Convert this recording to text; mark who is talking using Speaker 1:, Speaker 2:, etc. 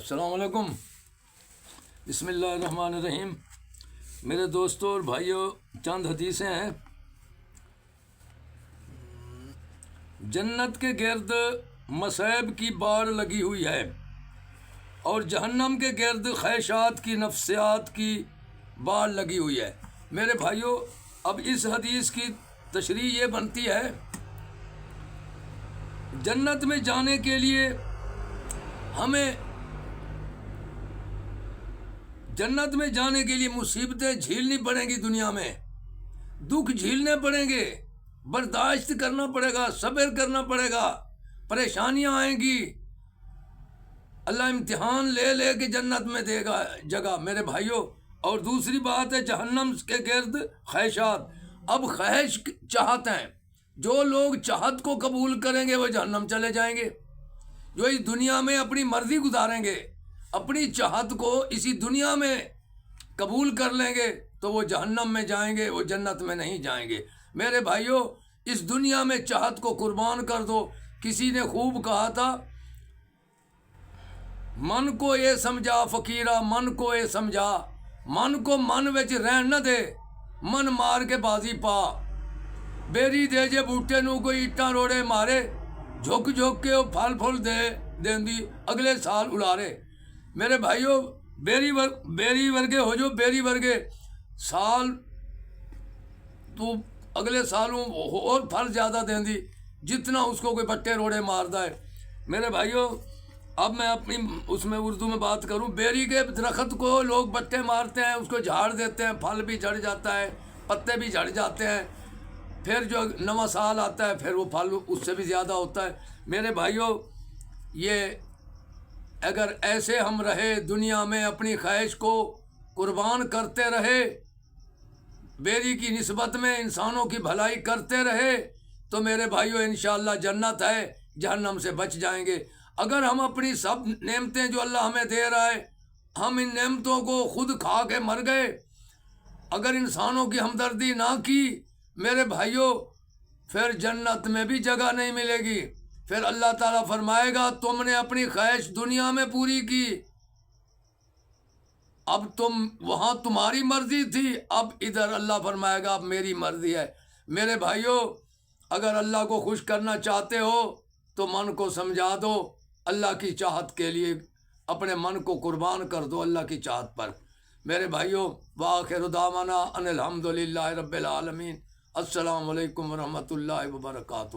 Speaker 1: السلام علیکم۔ بسم اللہ الرحمن الرحیم۔ میرے دوستوں اور بھائیوں، چند حدیثیں ہیں۔ جنت کے گرد مصائب کی باڑ لگی ہوئی ہے اور جہنم کے گرد خواہشات کی نفسیات کی باڑ لگی ہوئی ہے۔ میرے بھائیوں، اب اس حدیث کی تشریح یہ بنتی ہے، جنت میں جانے کے لیے ہمیں مصیبتیں جھیلنی پڑیں گی، دنیا میں دکھ جھیلنے پڑیں گے، برداشت کرنا پڑے گا، صبر کرنا پڑے گا، پریشانیاں آئیں گی، اللہ امتحان لے لے کے جنت میں دے گا جگہ میرے بھائیوں۔ اور دوسری بات ہے جہنم کے گرد خواہشات۔ اب خواہش چاہت ہیں، جو لوگ چاہت کو قبول کریں گے وہ جہنم چلے جائیں گے، جو اس دنیا میں اپنی مرضی گزاریں گے، اپنی چاہت کو اسی دنیا میں قبول کر لیں گے تو وہ جہنم میں جائیں گے، وہ جنت میں نہیں جائیں گے۔ میرے بھائیوں، اس دنیا میں چاہت کو قربان کر دو۔ کسی نے خوب کہا تھا، من کو یہ سمجھا فقیرہ، من کو یہ سمجھا، من کو من وچ رہن نہ دے، من مار کے بازی پا، بیری دے جے بوٹے نو کوئی اٹاں روڑے مارے، جھک جھک کے وہ پھل پھل دے دیندی اگلے سال اڑارے۔ میرے بھائیوں، بیری ورگے ہو جو، بیری ورگے سال تو اگلے سالوں اور پھل زیادہ دیندی جتنا اس کو کوئی بٹے روڑے ماردا ہے۔ میرے بھائیوں، اب میں اپنی اس میں اردو میں بات کروں، بیری کے درخت کو لوگ بٹے مارتے ہیں، اس کو جھاڑ دیتے ہیں، پھل بھی جھڑ جاتا ہے، پتے بھی جھڑ جاتے ہیں، پھر جو نواں سال آتا ہے پھر وہ پھل اس سے بھی زیادہ ہوتا ہے۔ میرے بھائیوں، یہ اگر ایسے ہم رہے دنیا میں، اپنی خواہش کو قربان کرتے رہے، بیری کی نسبت میں انسانوں کی بھلائی کرتے رہے، تو میرے بھائیوں انشاءاللہ جنت ہے، جہنم سے بچ جائیں گے۔ اگر ہم اپنی سب نعمتیں جو اللہ ہمیں دے رہا ہے، ہم ان نعمتوں کو خود کھا کے مر گئے، اگر انسانوں کی ہمدردی نہ کی، میرے بھائیوں پھر جنت میں بھی جگہ نہیں ملے گی۔ پھر اللہ تعالیٰ فرمائے گا، تم نے اپنی خواہش دنیا میں پوری کی، اب تم وہاں تمہاری مرضی تھی، اب ادھر اللہ فرمائے گا اب میری مرضی ہے۔ میرے بھائیوں، اگر اللہ کو خوش کرنا چاہتے ہو تو من کو سمجھا دو، اللہ کی چاہت کے لیے اپنے من کو قربان کر دو اللہ کی چاہت پر۔ میرے بھائیوں، وآخر دعوانا ان الحمدللہ رب العالمین۔ السلام علیکم ورحمۃ اللہ وبرکاتہ۔